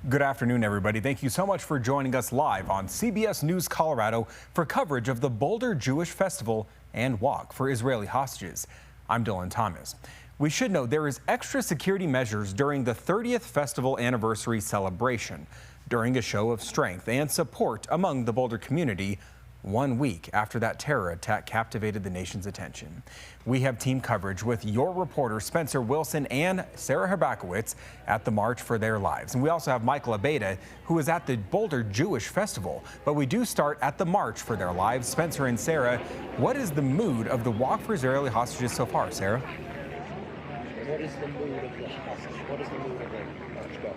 Good afternoon, everybody. Thank you so much for joining us live on CBS News Colorado for coverage of the Boulder Jewish Festival and Walk for Israeli Hostages. I'm Dylan Thomas. We should know there is extra security measures during the 30th festival anniversary celebration, during a show of strength and support among the Boulder community, 1 week after that terror attack captivated the nation's attention. We have team coverage with your reporter Spencer Wilson and Sarah Habakowitz at the March for Their Lives. And we also have Michael Abeyta, who is at the Boulder Jewish Festival. But we do start at the March for Their Lives. Spencer and Sarah, what is the mood of the Walk for Israeli Hostages so far, Sarah? What is the mood of the hostage? What is the mood of the march go?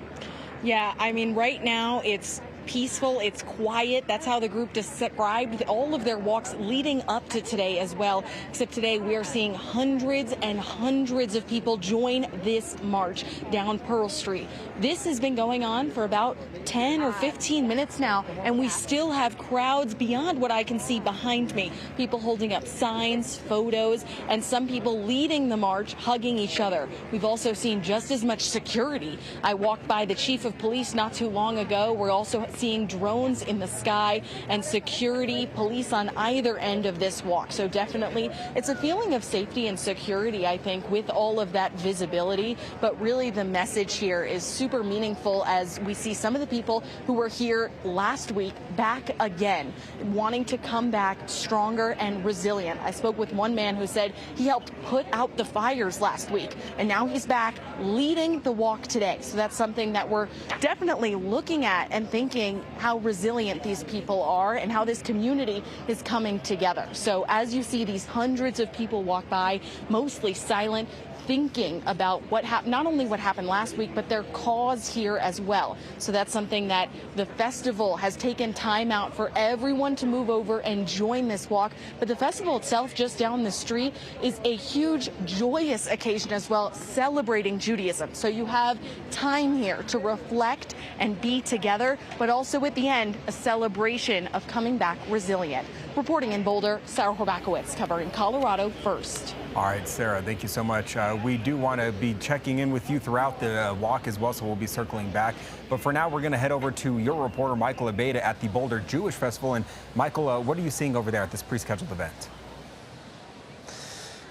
Yeah, I mean, right now it's peaceful, it's quiet. That's how the group described all of their walks leading up to today as well. Except today we are seeing hundreds and hundreds of people join this march down Pearl Street. This has been going on for about 10 or 15 minutes now, and we still have crowds beyond what I can see behind me. People holding up signs, photos, and some people leading the march, hugging each other. We've also seen just as much security. I walked by the chief of police not too long ago. We're also seeing drones in the sky and security, police on either end of this walk. So definitely it's a feeling of safety and security, I think, with all of that visibility. But really the message here is super meaningful as we see some of the people who were here last week back again, wanting to come back stronger and resilient. I spoke with one man who said he helped put out the fires last week, and now he's back leading the walk today. So that's something that we're definitely looking at and thinking how resilient these people are and how this community is coming together. So as you see these hundreds of people walk by, mostly silent, thinking about not only what happened last week, but their cause here as well. So that's something that the festival has taken time out for everyone to move over and join this walk. But the festival itself just down the street is a huge, joyous occasion as well, celebrating Judaism. So you have time here to reflect and be together, but also at the end, a celebration of coming back resilient. Reporting in Boulder, Sarah Habakowitz, covering Colorado First. All right, Sarah, thank you so much. We do want to be checking in with you throughout the walk as well, so we'll be circling back. But for now, we're going to head over to your reporter, Michael Abeyta, at the Boulder Jewish Festival. And Michael, what are you seeing over there at this pre-scheduled event?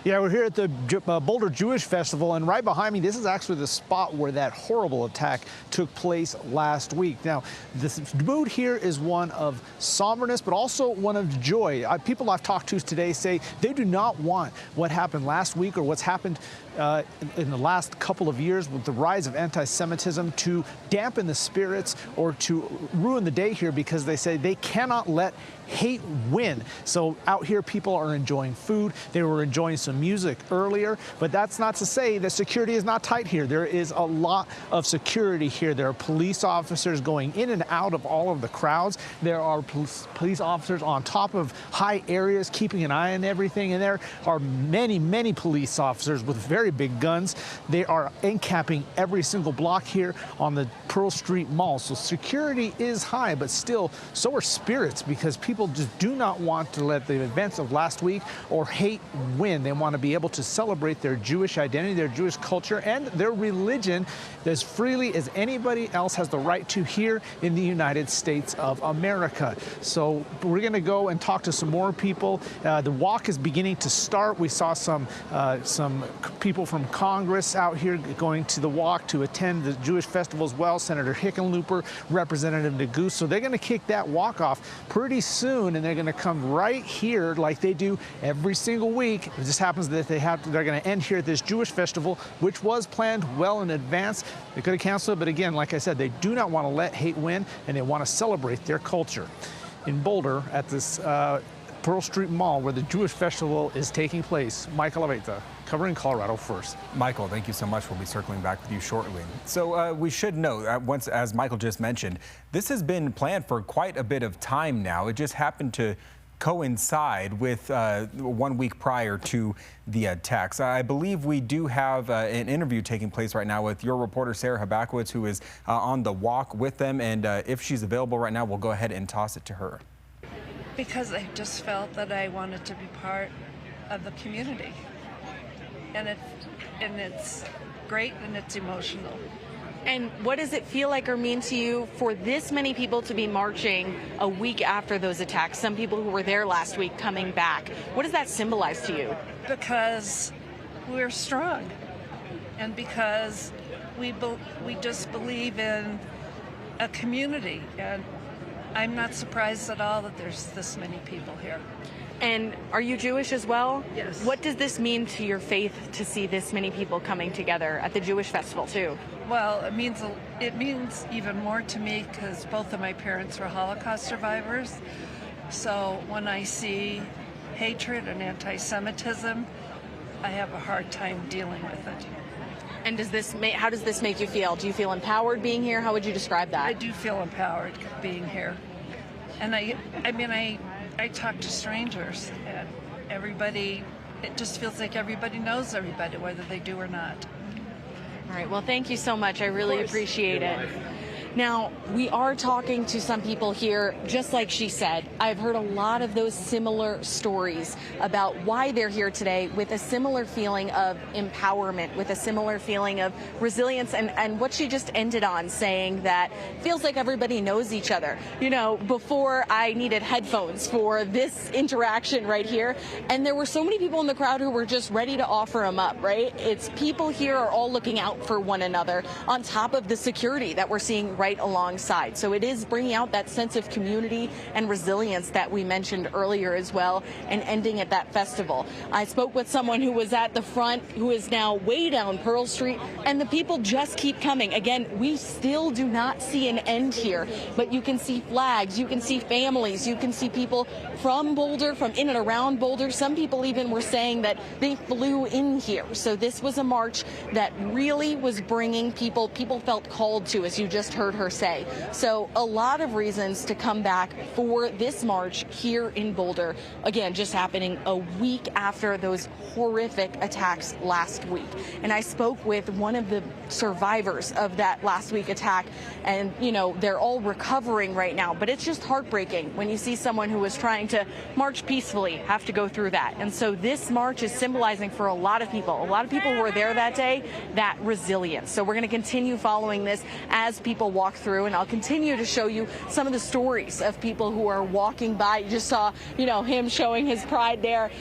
Yeah, we're here at the Boulder Jewish Festival, and right behind me, this is actually the spot where that horrible attack took place last week. Now, the mood here is one of somberness, but also one of joy. People I've talked to today say they do not want what happened last week or what's happened in the last couple of years with the rise of anti-Semitism to dampen the spirits or to ruin the day here, because they say they cannot let hate win. So out here, people are enjoying food. They were enjoying some music earlier, but that's not to say that security is not tight here. There is a lot of security here. There are police officers going in and out of all of the crowds. There are police officers on top of high areas keeping an eye on everything, and there are many, many police officers with very big guns. They are encamping every single block here on the Pearl Street Mall. So security is high, but still, so are spirits, because people just do not want to let the events of last week or hate win. They want to be able to celebrate their Jewish identity, their Jewish culture, and their religion as freely as anybody else has the right to here in the United States of America. So we're going to go and talk to some more people. The walk is beginning to start. We saw some people from Congress out here going to the walk to attend the Jewish festival as well. Senator Hickenlooper, Representative Neguse. So they're going to kick that walk off pretty soon, and they're going to come right here like they do every single week. It just happens that they're going to end here at this Jewish festival, which was planned well in advance. They could have canceled it, but again, like I said, they do not want to let hate win, and they want to celebrate their culture. In Boulder, at this Pearl Street Mall, where the Jewish festival is taking place, Michael Abeyta, covering Colorado First. Michael, thank you so much. We'll be circling back with you shortly. So we should know, once, as Michael just mentioned, this has been planned for quite a bit of time now. It just happened to coincide with 1 week prior to the attacks. I believe we do have an interview taking place right now with your reporter, Sarah Habakowitz, who is on the walk with them. And if she's available right now, we'll go ahead and toss it to her. Because I just felt that I wanted to be part of the community. And it's great and it's emotional. And what does it feel like or mean to you for this many people to be marching a week after those attacks? Some people who were there last week coming back. What does that symbolize to you? Because we're strong, and because we just believe in a community, and I'm not surprised at all that there's this many people here. And are you Jewish as well? Yes. What does this mean to your faith to see this many people coming together at the Jewish Festival too? Well, it means even more to me because both of my parents were Holocaust survivors. So when I see hatred and anti-Semitism, I have a hard time dealing with it. And how does this make you feel? Do you feel empowered being here? How would you describe that? I do feel empowered being here. And I talk to strangers, and everybody, it just feels like everybody knows everybody, whether they do or not. All right, well, thank you so much. I really appreciate it. Now, we are talking to some people here, just like she said. I've heard a lot of those similar stories about why they're here today, with a similar feeling of empowerment, with a similar feeling of resilience, and what she just ended on, saying that feels like everybody knows each other. You know, before I needed headphones for this interaction right here, and there were so many people in the crowd who were just ready to offer them up, right? It's people here are all looking out for one another on top of the security that we're seeing right alongside. So it is bringing out that sense of community and resilience that we mentioned earlier as well, and ending at that festival. I spoke with someone who was at the front, who is now way down Pearl Street, and the people just keep coming. Again, we still do not see an end here, but you can see flags, you can see families, you can see people from Boulder, from in and around Boulder. Some people even were saying that they flew in here. So this was a march that really was bringing people felt called to, as you just heard her say. So a lot of reasons to come back for this march here in Boulder. Again, just happening a week after those horrific attacks last week. And I spoke with one of the survivors of that last week attack, and you know, they're all recovering right now, but it's just heartbreaking when you see someone who was trying to march peacefully have to go through that. And so this march is symbolizing for a lot of people who were there that day, that resilience. So we're going to continue following this as people walk through, and I'll continue to show you some of the stories of people who are walking by. You just saw, you know, him showing his pride there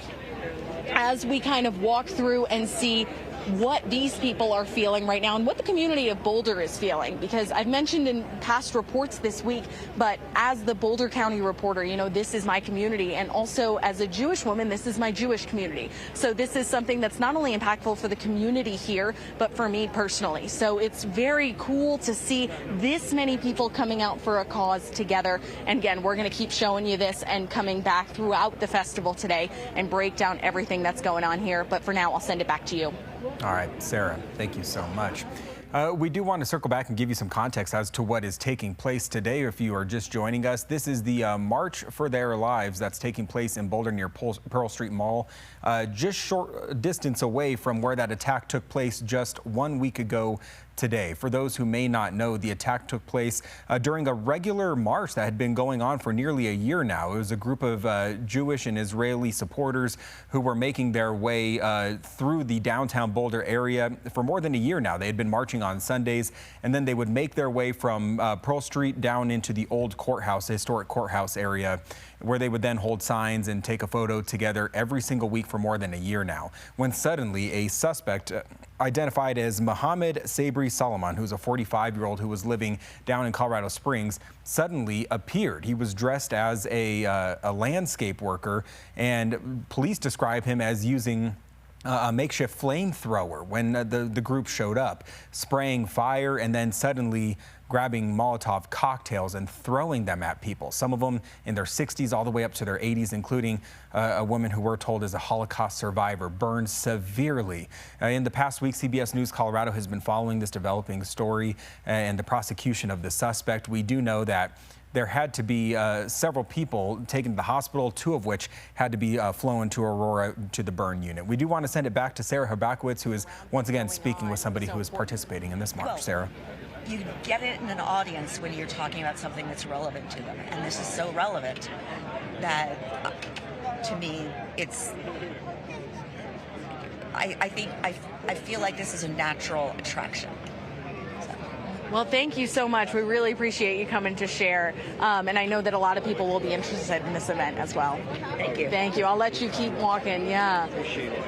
as we kind of walk through and see what these people are feeling right now and what the community of Boulder is feeling. Because I've mentioned in past reports this week, but as the Boulder County reporter, you know, this is my community, and also as a Jewish woman, this is my Jewish community. So this is something that's not only impactful for the community here, but for me personally. So it's very cool to see this many people coming out for a cause together. And again, we're going to keep showing you this and coming back throughout the festival today and break down everything that's going on here. But for now, I'll send it back to you. All right, Sarah, thank you so much. We do want to circle back and give you some context as to what is taking place today. If you are just joining us, this is the March for Their Lives that's taking place in Boulder near Pearl Street Mall, just short distance away from where that attack took place just 1 week ago today. For those who may not know, the attack took place during a regular march that had been going on for nearly a year now. It was a group of Jewish and Israeli supporters who were making their way through the downtown Boulder area for more than a year now. They had been marching on Sundays, and then they would make their way from Pearl Street down into the old courthouse, historic courthouse area, where they would then hold signs and take a photo together every single week for more than a year now, when suddenly a suspect identified as Mohammed Sabri Solomon, who's a 45-year-old who was living down in Colorado Springs, suddenly appeared. He was dressed as a landscape worker, and police describe him as using a makeshift flamethrower when the group showed up, spraying fire and then suddenly grabbing Molotov cocktails and throwing them at people, some of them in their 60s all the way up to their 80s, including a woman who we're told is a Holocaust survivor, burned severely. In the past week, CBS News Colorado has been following this developing story and the prosecution of the suspect. We do know that there had to be several people taken to the hospital, two of which had to be flown to Aurora to the burn unit. We do want to send it back to Sarah Habakowitz, who is once again speaking with somebody who is participating in this march. Sarah. You get it in an audience when you're talking about something that's relevant to them. And this is so relevant that, to me, it's... I feel like this is a natural attraction. So. Well, thank you so much. We really appreciate you coming to share. And I know that a lot of people will be interested in this event as well. Thank you. Thank you. I'll let you keep walking. Yeah. Appreciate it.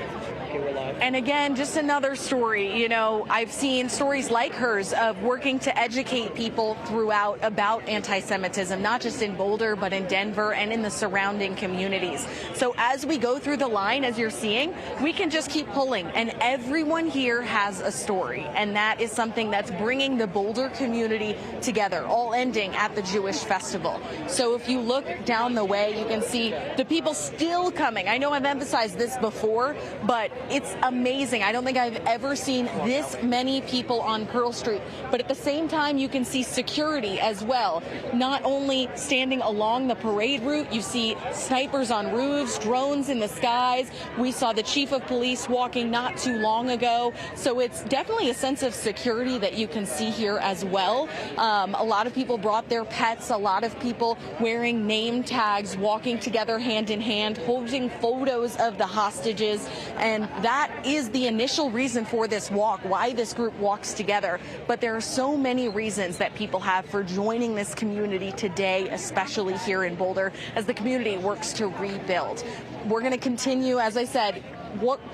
Okay, we're live. And again, just another story. You know, I've seen stories like hers of working to educate people throughout about anti-Semitism, not just in Boulder, but in Denver and in the surrounding communities. So as we go through the line, as you're seeing, we can just keep pulling. And everyone here has a story. And that is something that's bringing the Boulder community together, all ending at the Jewish Festival. So if you look down the way, you can see the people still coming. I know I've emphasized this before, but it's amazing. I don't think I've ever seen this many people on Pearl Street. But at the same time, you can see security as well. Not only standing along the parade route, you see snipers on roofs, drones in the skies. We saw the chief of police walking not too long ago. So it's definitely a sense of security that you can see here as well. A lot of people brought their pets, a lot of people wearing name tags, walking together hand in hand, holding photos of the hostages. And that is the initial reason for this walk, why this group walks together. But there are so many reasons that people have for joining this community today, especially here in Boulder, as the community works to rebuild. We're going to continue, as I said,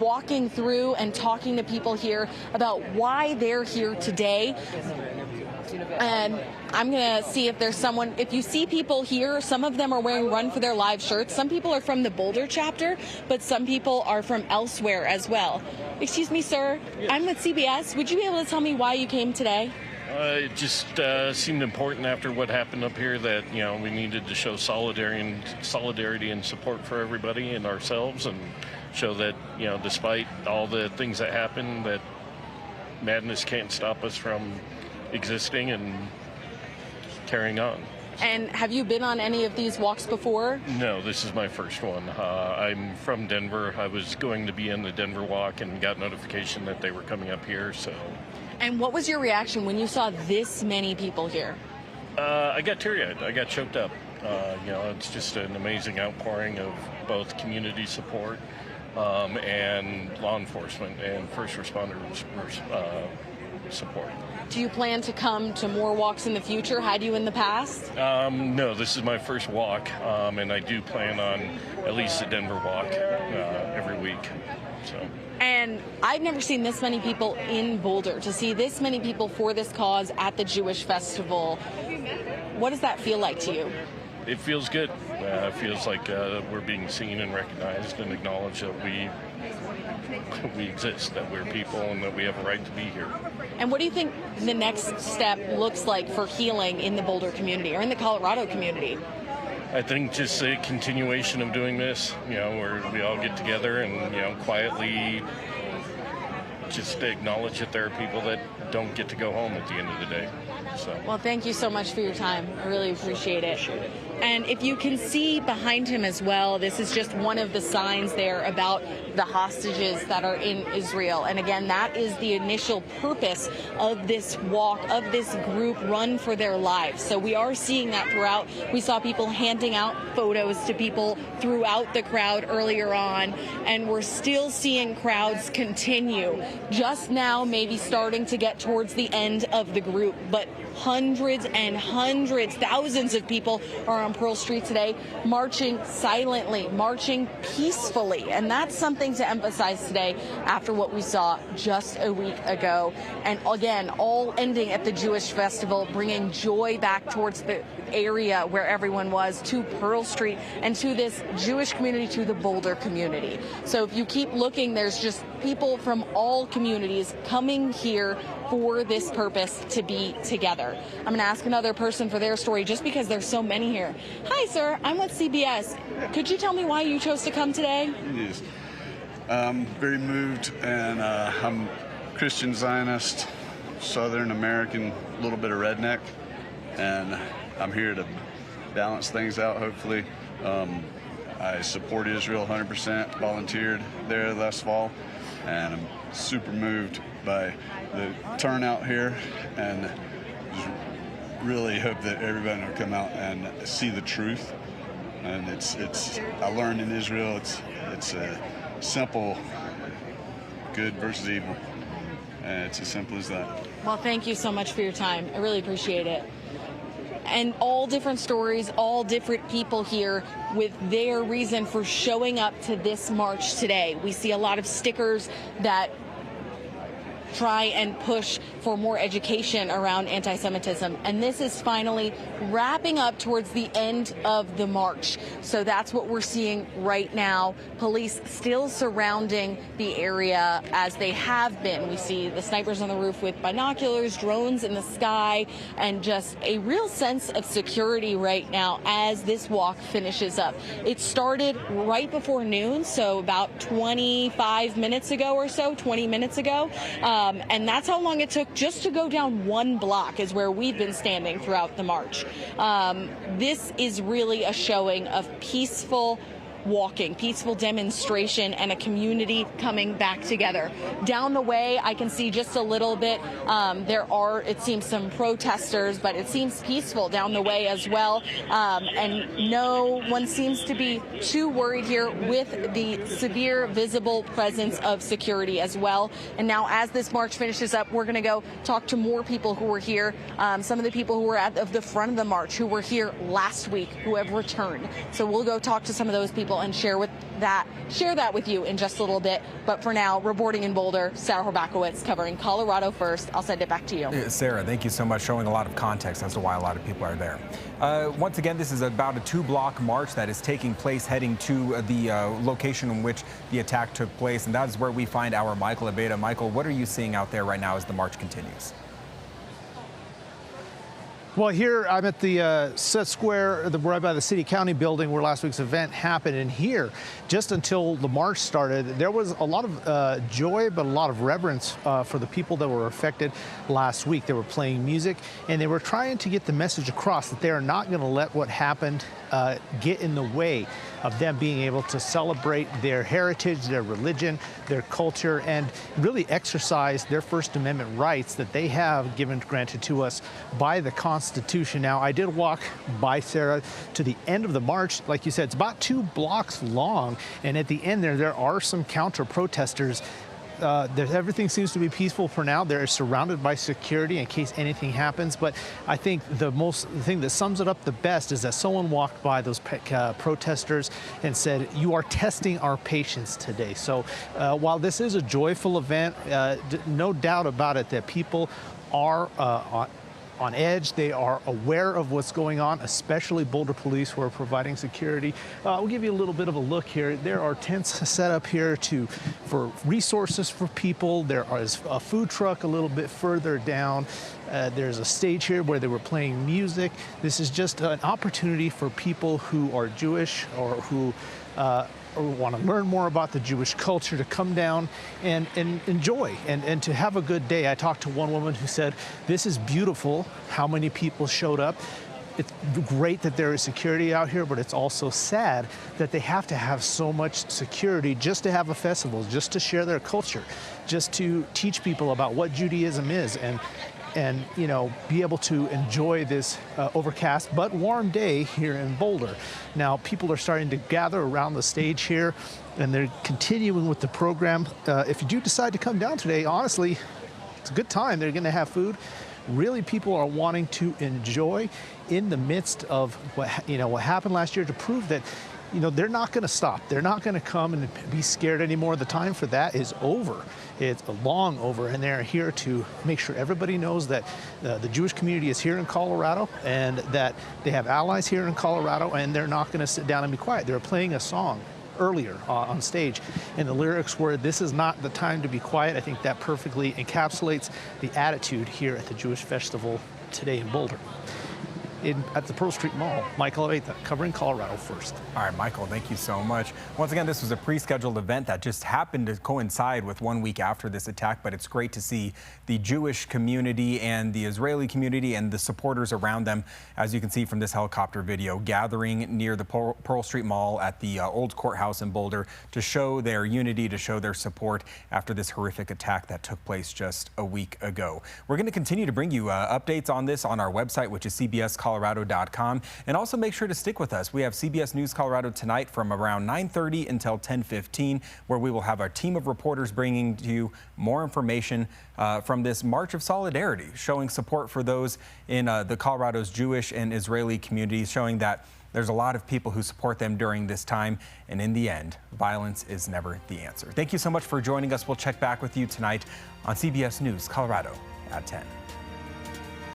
walking through and talking to people here about why they're here today. And I'm going to see if there's someone, if you see people here, some of them are wearing Run for Their Lives shirts. Some people are from the Boulder chapter, but some people are from elsewhere as well. Excuse me, sir. Yes. I'm with CBS. Would you be able to tell me why you came today? It just seemed important after what happened up here that, you know, we needed to show solidarity and support for everybody and ourselves, and show that, you know, despite all the things that happen, that madness can't stop us from existing and carrying on. And have you been on any of these walks before? No, this is my first one. I'm from Denver. I was going to be in the Denver walk and got notification that they were coming up here, so. And what was your reaction when you saw this many people here? I got teary-eyed. I got choked up. You know, it's just an amazing outpouring of both community support and law enforcement and first responders support. Do you plan to come to more walks in the future? Had you in the past? No, this is my first walk, and I do plan on at least a Denver walk every week. So. And I've never seen this many people in Boulder. To see this many people for this cause at the Jewish Festival, what does that feel like to you? It feels good. It feels like we're being seen and recognized and acknowledged that we exist, that we're people, and that we have a right to be here. And what do you think the next step looks like for healing in the Boulder community or in the Colorado community? I think just a continuation of doing this, you know, where we all get together and, you know, quietly just acknowledge that there are people that don't get to go home at the end of the day. So. Well, thank you so much for your time. I really appreciate it. And if you can see behind him as well, this is just one of the signs there about the hostages that are in Israel. And again, that is the initial purpose of this walk, of this group, Run for Their Lives. So we are seeing that throughout. We saw people handing out photos to people throughout the crowd earlier on, and we're still seeing crowds continue. Just now, maybe starting to get towards the end of the group, but hundreds and hundreds, thousands of people are on Pearl Street today, marching silently, marching peacefully. And that's something to emphasize today after what we saw just a week ago. And again, all ending at the Jewish Festival, bringing joy back towards the area where everyone was, to Pearl Street and to this Jewish community, to the Boulder community. So if you keep looking, there's just people from all communities coming here for this purpose, to be together. I'm going to ask another person for their story just because there's so many here. Hi, sir. I'm with CBS. Could you tell me why you chose to come today? Yes. I'm very moved, and I'm Christian Zionist, Southern American, a little bit of redneck, and I'm here to balance things out, hopefully. I support Israel 100%, volunteered there last fall, and I'm super moved by the turnout here, and just really hope that everybody will come out and see the truth. And it's I learned in Israel, it's a simple good versus evil. It's as simple as that. Well, thank you so much for your time. I really appreciate it. And all different stories, all different people here with their reason for showing up to this march today. We see a lot of stickers that try and push for more education around anti-Semitism. And this is finally wrapping up towards the end of the march. So that's what we're seeing right now. Police still surrounding the area as they have been. We see the snipers on the roof with binoculars, drones in the sky, and just a real sense of security right now as this walk finishes up. It started right before noon, so about 25 minutes ago or so, 20 minutes ago. And that's how long it took just to go down one block is where we've been standing throughout the march. This is really a showing of peaceful walking, peaceful demonstration, and a community coming back together. Down the way, I can see just a little bit. There are, it seems, some protesters, but it seems peaceful down the way as well. And no one seems to be too worried here with the severe visible presence of security as well. And now as this march finishes up, we're going to go talk to more people who were here. Some of the people who were at the front of the march who were here last week who have returned. So we'll go talk to some of those people and share that with you in just a little bit. But for now, reporting in Boulder, Sarah Horbakowitz covering Colorado First. I'll send it back to you. Sarah, thank you so much, showing a lot of context as to why a lot of people are there. Once again, this is about a 2-block march that is taking place heading to the location in which the attack took place, and that is where we find our Michael Abeda. Michael, what are you seeing out there right now as the march continues? Well, here I'm at the Set Square, right by the City County building where last week's event happened. And here, just until the march started, there was a lot of joy, but a lot of reverence for the people that were affected last week. They were playing music, and they were trying to get the message across that they are not going to let what happened get in the way of them being able to celebrate their heritage, their religion, their culture, and really exercise their First Amendment rights that they have granted to us by the Constitution. Now, I did walk by, Sarah, to the end of the march. Like you said, it's about 2 blocks long, and at the end there are some counter-protesters. Everything seems to be peaceful for now. They're surrounded by security in case anything happens. But I think the thing that sums it up the best is that someone walked by those protesters and said, "You are testing our patience today." So while this is a joyful event, no doubt about it that people are on edge. They are aware of what's going on, especially Boulder Police, who are providing security. We'll give you a little bit of a look here. There are tents set up here for resources for people. There is a food truck a little bit further down. There's a stage here where they were playing music. This is just an opportunity for people who are Jewish or who or want to learn more about the Jewish culture to come down and enjoy and to have a good day. I talked to one woman who said, "This is beautiful, how many people showed up. It's great that there is security out here, but it's also sad that they have to have so much security just to have a festival, just to share their culture, just to teach people about what Judaism is and you know, be able to enjoy this overcast but warm day here in Boulder." Now, people are starting to gather around the stage here, and they're continuing with the program. If you do decide to come down today, honestly, it's a good time. They're going to have food. Really, people are wanting to enjoy in the midst of what happened last year, to prove that they're not going to stop. They're not going to come and be scared anymore. The time for that is over. It's long over, and they're here to make sure everybody knows that the Jewish community is here in Colorado and that they have allies here in Colorado, and they're not going to sit down and be quiet. They were playing a song earlier on stage, and the lyrics were, "This is not the time to be quiet." I think that perfectly encapsulates the attitude here at the Jewish Festival today in Boulder. At the Pearl Street Mall, Michael Abeda, covering Colorado First. All right, Michael, thank you so much. Once again, this was a pre-scheduled event that just happened to coincide with 1 week after this attack, but it's great to see the Jewish community and the Israeli community and the supporters around them, as you can see from this helicopter video, gathering near the Pearl Street Mall at the old courthouse in Boulder to show their unity, to show their support after this horrific attack that took place just a week ago. We're going to continue to bring you updates on this on our website, which is CBS Colorado. cbsnewscolorado.com. And also make sure to stick with us. We have CBS News Colorado tonight from around 9:30 until 10:15, where we will have our team of reporters bringing to you more information from this March of Solidarity, showing support for those in the Colorado's Jewish and Israeli communities, showing that there's a lot of people who support them during this time, and in the end, violence is never the answer. Thank you so much for joining us. We'll check back with you tonight on CBS News Colorado at 10.